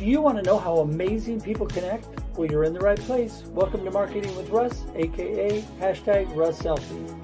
you want to know how amazing people connect? Well, you're in the right place. Welcome to Marketing with Russ, aka #RussSelfie.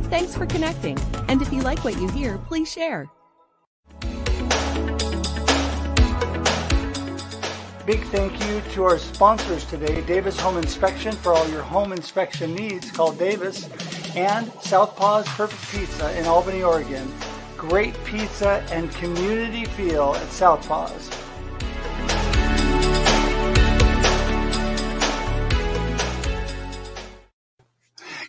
Thanks for connecting. And if you like what you hear, please share. Big thank you to our sponsors today, Davis Home Inspection for all your home inspection needs. Call Davis, and Southpaw's Perfect Pizza in Albany, Oregon. Great pizza and community feel at Southpaw's.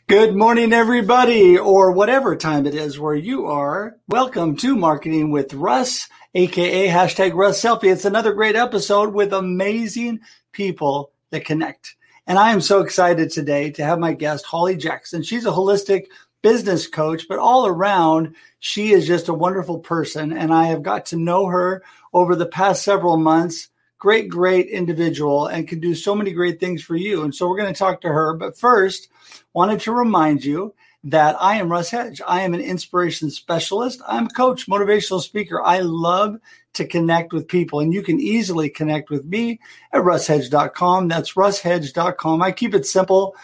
Good morning, everybody, or whatever time it is where you are. Welcome to Marketing with Russ, aka #RussSelfie. It's another great episode with amazing people that connect. And I am so excited today to have my guest, Holly Jackson. She's a holistic business coach, but all around, she is just a wonderful person. And I have got to know her over the past several months. Great individual, and can do so many great things for you. And so we're going to talk to her. But first, wanted to remind you that I am Russ Hedge. I am an inspiration specialist. I'm a coach, motivational speaker. I love to connect with people, and you can easily connect with me at russhedge.com. That's russhedge.com. I keep it simple.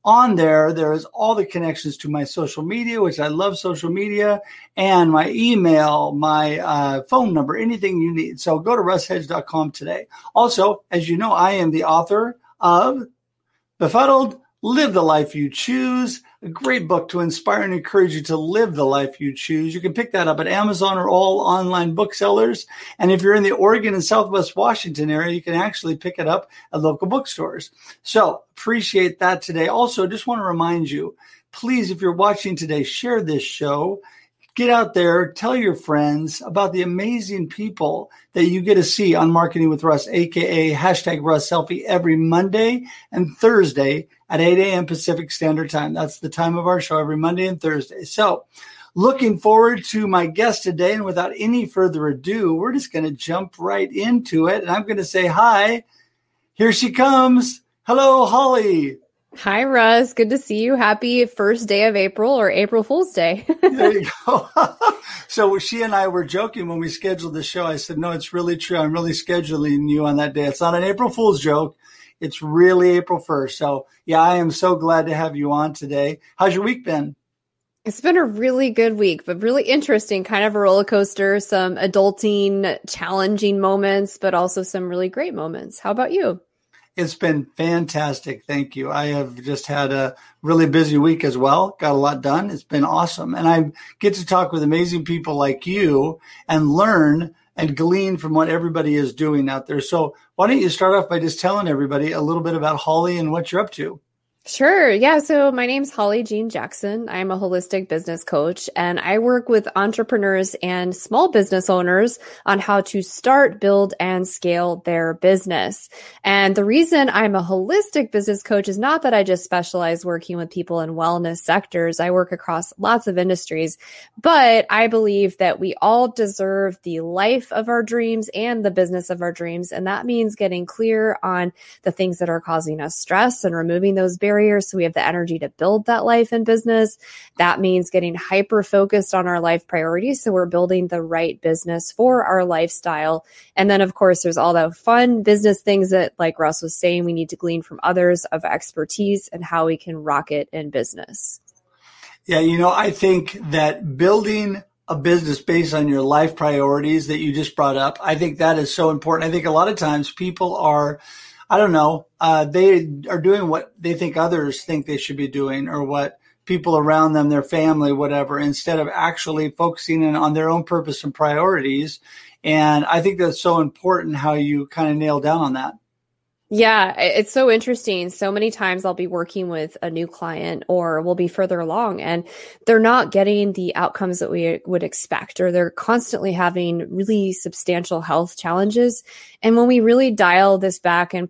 On there is all the connections to my social media, which I love social media, and my email, my phone number, anything you need. So go to russhedge.com today. Also, as you know, I am the author of Befuddled, Live the Life You Choose, a great book to inspire and encourage you to live the life you choose. You can pick that up at Amazon or all online booksellers. And if you're in the Oregon and Southwest Washington area, you can actually pick it up at local bookstores. So appreciate that today. Also, just want to remind you, please, if you're watching today, share this show. Get out there, tell your friends about the amazing people that you get to see on Marketing with Russ, aka #RussSelfie, every Monday and Thursday at 8 a.m. Pacific Standard Time. That's the time of our show, every Monday and Thursday. So looking forward to my guest today. And without any further ado, we're just going to jump right into it. And I'm going to say hi. Here she comes. Hello, Holly. Hi, Russ. Good to see you. Happy first day of April, or April Fool's Day. There you go. So she and I were joking when we scheduled the show. I said, no, it's really true. I'm really scheduling you on that day. It's not an April Fool's joke. It's really April 1st. So yeah, I am so glad to have you on today. How's your week been? It's been a really good week, but really interesting, kind of a roller coaster, some adulting, challenging moments, but also some really great moments. How about you? It's been fantastic. Thank you. I have just had a really busy week as well. Got a lot done. It's been awesome. And I get to talk with amazing people like you and learn and glean from what everybody is doing out there. So why don't you start off by just telling everybody a little bit about Holly and what you're up to? Sure. Yeah. So my name's Holly Jean Jackson. I'm a holistic business coach, and I work with entrepreneurs and small business owners on how to start, build, and scale their business. And the reason I'm a holistic business coach is not that I just specialize working with people in wellness sectors. I work across lots of industries, but I believe that we all deserve the life of our dreams and the business of our dreams. And that means getting clear on the things that are causing us stress and removing those barriers, so we have the energy to build that life and business. That means getting hyper focused on our life priorities, so we're building the right business for our lifestyle. And then, of course, there's all the fun business things that, like Russ was saying, we need to glean from others of expertise and how we can rock it in business. Yeah, I think that building a business based on your life priorities that you just brought up, I think that is so important. I think a lot of times people are, they are doing what they think others think they should be doing, or what people around them, their family, whatever, instead of actually focusing in on their own purpose and priorities. And I think that's so important how you kind of nail down on that. Yeah, it's so interesting. So many times I'll be working with a new client or we'll be further along and they're not getting the outcomes that we would expect, or they're constantly having really substantial health challenges. And when we really dial this back and,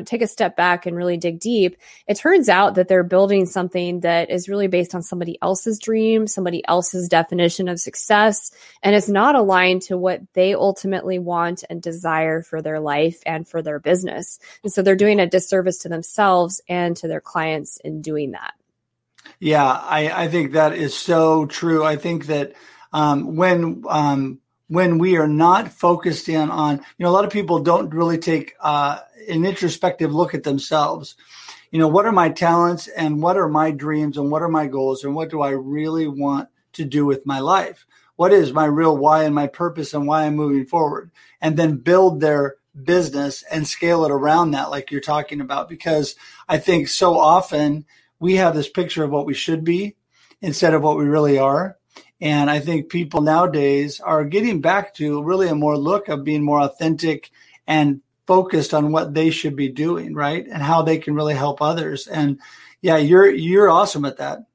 take a step back and really dig deep, it turns out that they're building something that is really based on somebody else's dream, somebody else's definition of success, and it's not aligned to what they ultimately want and desire for their life and for their business. And so they're doing a disservice to themselves and to their clients in doing that. Yeah, I think that is so true. I think that when we are not focused in on, a lot of people don't really take an introspective look at themselves. What are my talents and what are my dreams and what are my goals and what do I really want to do with my life? What is my real why and my purpose and why I'm moving forward? And then build their business and scale it around that, like you're talking about, because I think so often we have this picture of what we should be instead of what we really are. And I think people nowadays are getting back to really a more look of being more authentic and focused on what they should be doing, right? And how they can really help others. And yeah, you're awesome at that.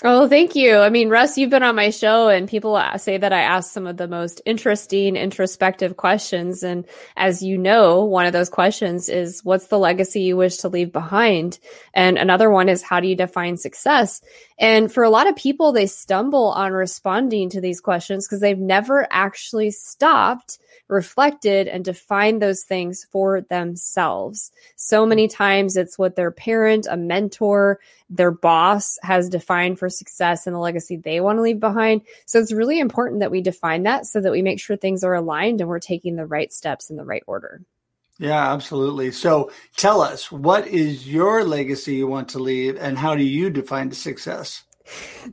Oh, thank you. I mean, Russ, you've been on my show and people say that I ask some of the most interesting, introspective questions. And as you know, one of those questions is, what's the legacy you wish to leave behind? And another one is, how do you define success? And for a lot of people, they stumble on responding to these questions because they've never actually stopped, reflected, and defined those things for themselves. So many times it's what their parent, a mentor, their boss has defined for success and the legacy they want to leave behind. So it's really important that we define that so that we make sure things are aligned and we're taking the right steps in the right order. Yeah, absolutely. So tell us, what is your legacy you want to leave and how do you define success?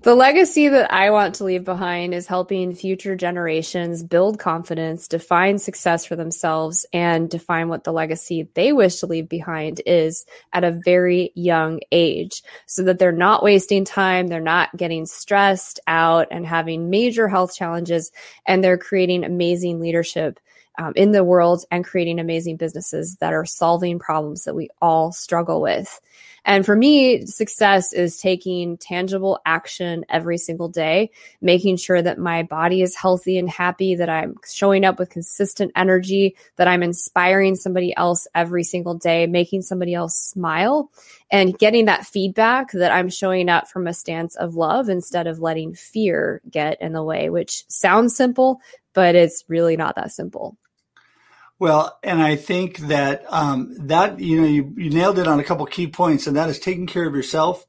The legacy that I want to leave behind is helping future generations build confidence, define success for themselves, and define what the legacy they wish to leave behind is at a very young age, so that they're not wasting time, they're not getting stressed out and having major health challenges, and they're creating amazing leadership in the world and creating amazing businesses that are solving problems that we all struggle with. And for me, success is taking tangible action every single day, making sure that my body is healthy and happy, that I'm showing up with consistent energy, that I'm inspiring somebody else every single day, making somebody else smile, and getting that feedback that I'm showing up from a stance of love instead of letting fear get in the way, which sounds simple, but it's really not that simple. Well, and I think that you nailed it on a couple key points, and that is taking care of yourself,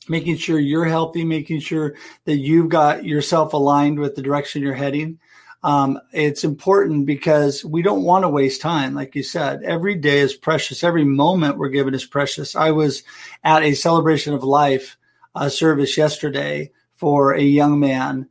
making sure you're healthy, making sure that you've got yourself aligned with the direction you're heading. It's important because we don't want to waste time. Like you said, every day is precious. Every moment we're given is precious. I was at a celebration of life service yesterday for a young man.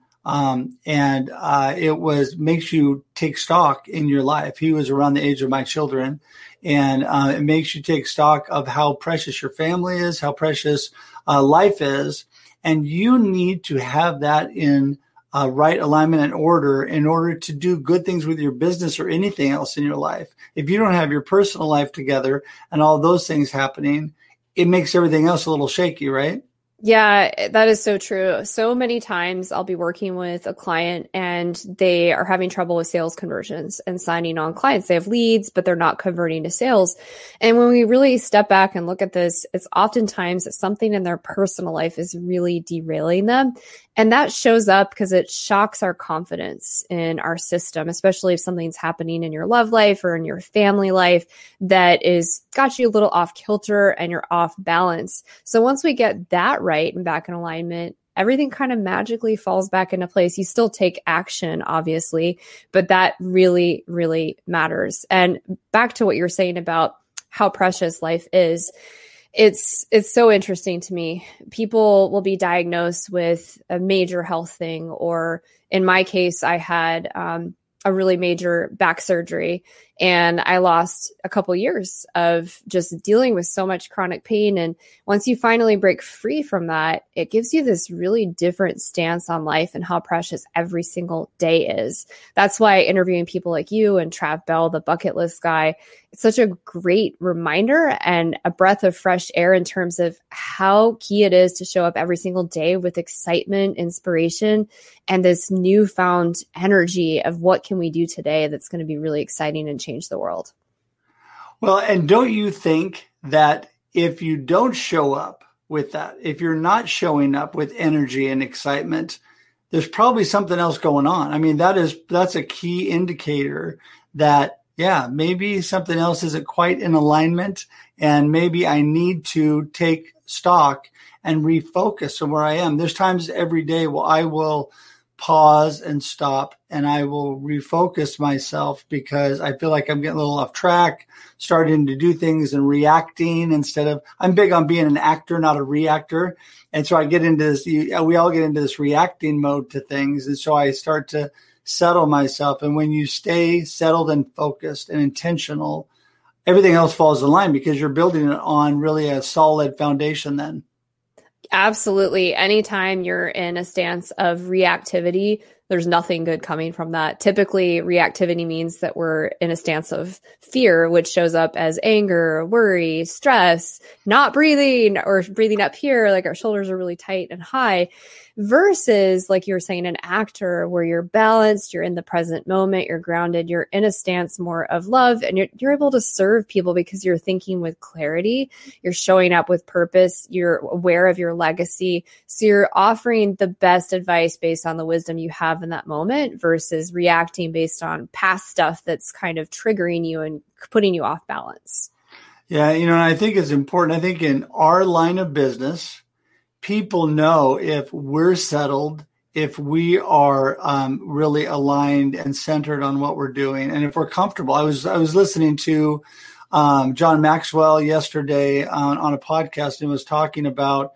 It makes you take stock in your life. He was around the age of my children, and it makes you take stock of how precious your family is, how precious life is. And you need to have that in right alignment and order in order to do good things with your business or anything else in your life. If you don't have your personal life together and all those things happening, it makes everything else a little shaky, right? Yeah, that is so true. So many times I'll be working with a client and they are having trouble with sales conversions and signing on clients. They have leads, but they're not converting to sales. And when we really step back and look at this, it's oftentimes that something in their personal life is really derailing them. And that shows up because it shocks our confidence in our system, especially if something's happening in your love life or in your family life that is got you a little off kilter and you're off balance. So once we get that right and back in alignment, everything kind of magically falls back into place. You still take action, obviously, but that really, really matters. And back to what you're saying about how precious life is. It's so interesting to me. People will be diagnosed with a major health thing, or in my case, I had a really major back surgery. And I lost a couple years of just dealing with so much chronic pain. And once you finally break free from that, it gives you this really different stance on life and how precious every single day is. That's why interviewing people like you and Trav Bell, the bucket list guy, it's such a great reminder and a breath of fresh air in terms of how key it is to show up every single day with excitement, inspiration, and this newfound energy of what can we do today that's going to be really exciting and change the world. Well, and don't you think that if you don't show up with that, if you're not showing up with energy and excitement, there's probably something else going on. I mean, that's a key indicator that, yeah, maybe something else isn't quite in alignment, and maybe I need to take stock and refocus on where I am. There's times every day where I will pause and stop and I will refocus myself because I feel like I'm getting a little off track, starting to do things and reacting instead of, I'm big on being an actor, not a reactor. And so I get into this, we all get into this reacting mode to things. And so I start to settle myself. And when you stay settled and focused and intentional, everything else falls in line because you're building it on really a solid foundation then. Absolutely. Anytime you're in a stance of reactivity, there's nothing good coming from that. Typically, reactivity means that we're in a stance of fear, which shows up as anger, worry, stress, not breathing, or breathing up here, like our shoulders are really tight and high, versus, like you were saying, an actor where you're balanced, you're in the present moment, you're grounded, you're in a stance more of love, and you're able to serve people because you're thinking with clarity, you're showing up with purpose, you're aware of your legacy. So you're offering the best advice based on the wisdom you have in that moment versus reacting based on past stuff that's kind of triggering you and putting you off balance. Yeah, and I think it's important. I think in our line of business, people know if we're settled, if we are really aligned and centered on what we're doing, and if we're comfortable. I was listening to John Maxwell yesterday on a podcast and was talking about,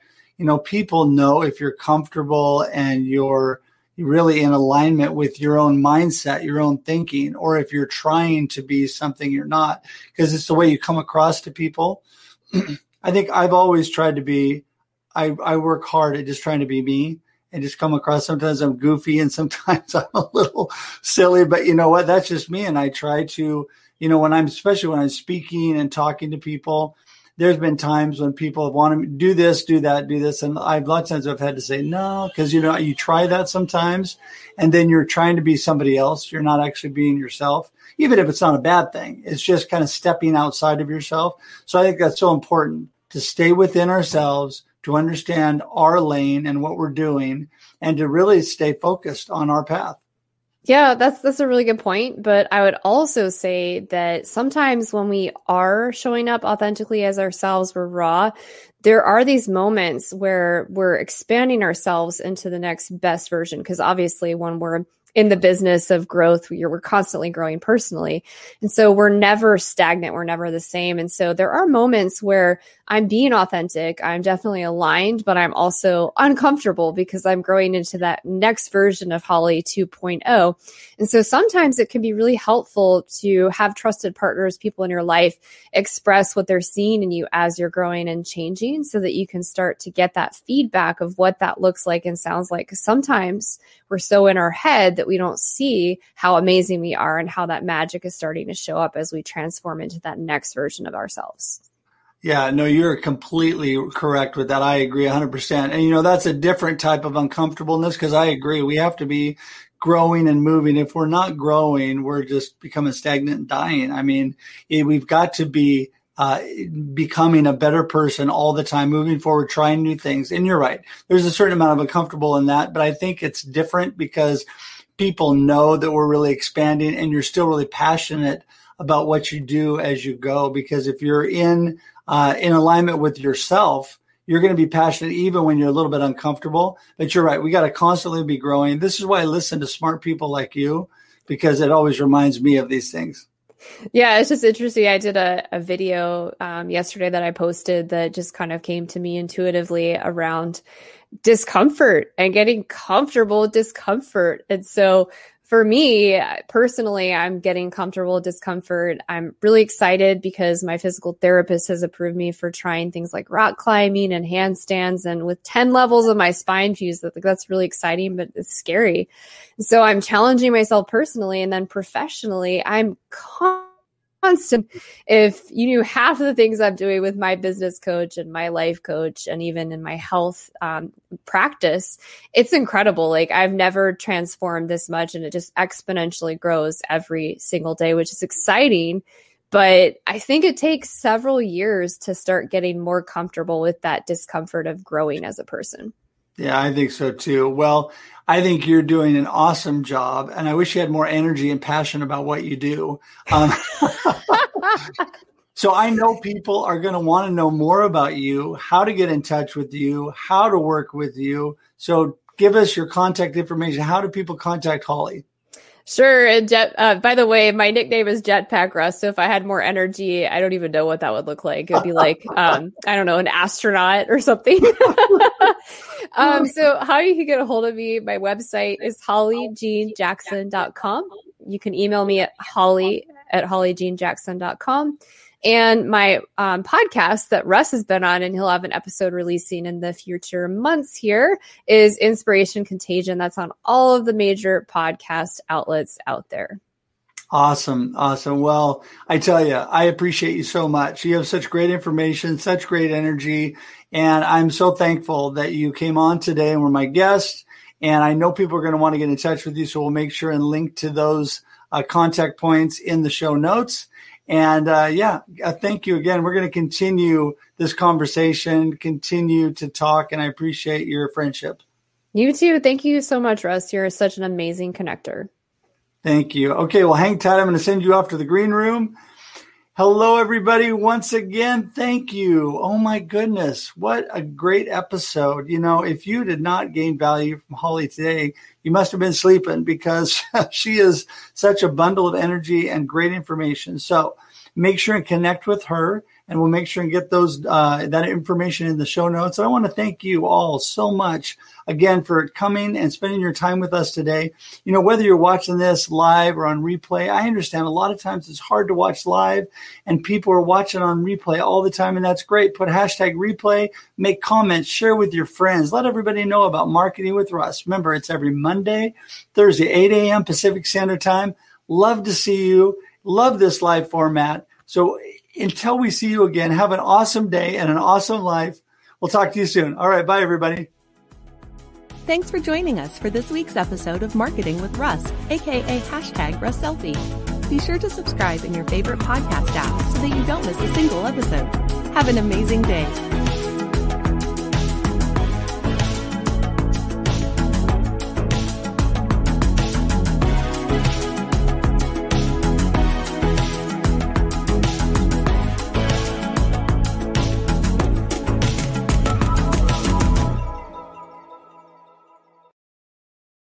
people know if you're comfortable and you're really in alignment with your own mindset, your own thinking, or if you're trying to be something you're not, because it's the way you come across to people. I think I've always tried to be, I work hard at just trying to be me and just come across. Sometimes I'm goofy and sometimes I'm a little silly, but you know what? That's just me. And I try to, especially when I'm speaking and talking to people, there's been times when people have wanted me to do this, do that, do this. And a lot of times I've had to say no, because, you try that sometimes and then you're trying to be somebody else. You're not actually being yourself, even if it's not a bad thing. It's just kind of stepping outside of yourself. So I think that's so important to stay within ourselves, to understand our lane and what we're doing, and to really stay focused on our path. Yeah, that's a really good point. But I would also say that sometimes when we are showing up authentically as ourselves, we're raw, there are these moments where we're expanding ourselves into the next best version. Because obviously when we're in the business of growth, we're constantly growing personally. And so we're never stagnant. We're never the same. And so there are moments where I'm being authentic. I'm definitely aligned, but I'm also uncomfortable because I'm growing into that next version of Holly 2.0. And so sometimes it can be really helpful to have trusted partners, people in your life, express what they're seeing in you as you're growing and changing so that you can start to get that feedback of what that looks like and sounds like. Because sometimes we're so in our head that we don't see how amazing we are and how that magic is starting to show up as we transform into that next version of ourselves. Yeah, no, you're completely correct with that. I agree 100%. And, that's a different type of uncomfortableness because I agree. We have to be growing and moving. If we're not growing, we're just becoming stagnant and dying. I mean, we've got to be becoming a better person all the time, moving forward, trying new things. And you're right. There's a certain amount of uncomfortable in that, but I think it's different because people know that we're really expanding and you're still really passionate about what you do as you go. Because if you're in alignment with yourself, you're going to be passionate even when you're a little bit uncomfortable. But you're right. We got to constantly be growing. This is why I listen to smart people like you, because it always reminds me of these things. Yeah, it's just interesting. I did a video yesterday that I posted that just kind of came to me intuitively around discomfort and getting comfortable with discomfort. And so for me personally, I'm getting comfortable with discomfort. I'm really excited because my physical therapist has approved me for trying things like rock climbing and handstands. And with 10 levels of my spine fused, that's really exciting, but it's scary. So I'm challenging myself personally, and then professionally, I'm constant. If you knew half of the things I'm doing with my business coach and my life coach, and even in my health practice, it's incredible. Like, I've never transformed this much, and it just exponentially grows every single day, which is exciting. But I think it takes several years to start getting more comfortable with that discomfort of growing as a person. Yeah, I think so too. Well, I think you're doing an awesome job, and I wish you had more energy and passion about what you do. So I know people are going to want to know more about you, how to get in touch with you, how to work with you. So give us your contact information. How do people contact Holly? Sure. And by the way, my nickname is Jetpack Russ. So if I had more energy, I don't even know what that would look like. It would be like, I don't know, an astronaut or something. So how you can get a hold of me, my website is hollyjeanjackson.com. You can email me at holly@hollyjeanjackson.com. And my podcast that Russ has been on, and he'll have an episode releasing in the future months here, is Inspiration Contagion. That's on all of the major podcast outlets out there. Awesome. Awesome. Well, I tell you, I appreciate you so much. You have such great information, such great energy. And I'm so thankful that you came on today and were my guest. And I know people are going to want to get in touch with you. So we'll make sure and link to those contact points in the show notes. And thank you again. We're going to continue this conversation, continue to talk, and I appreciate your friendship. You too. Thank you so much, Russ. You're such an amazing connector. Thank you. Okay, well, hang tight. I'm going to send you off to the green room. Hello, everybody. Once again, thank you. Oh, my goodness. What a great episode. You know, if you did not gain value from Holly today, you must have been sleeping, because she is such a bundle of energy and great information. So make sure and connect with her, and we'll make sure and get those that information in the show notes. I want to thank you all so much again for coming and spending your time with us today. You know, whether you're watching this live or on replay, I understand a lot of times it's hard to watch live, and people are watching on replay all the time, and that's great. Put hashtag replay, make comments, share with your friends. Let everybody know about Marketing with Russ. Remember, it's every Monday, Thursday, 8 a.m. Pacific Standard Time. Love to see you. Love this live format. So until we see you again, have an awesome day and an awesome life. We'll talk to you soon. All right. Bye, everybody. Thanks for joining us for this week's episode of Marketing with Russ, aka hashtag RussSelfie. Be sure to subscribe in your favorite podcast app so that you don't miss a single episode. Have an amazing day.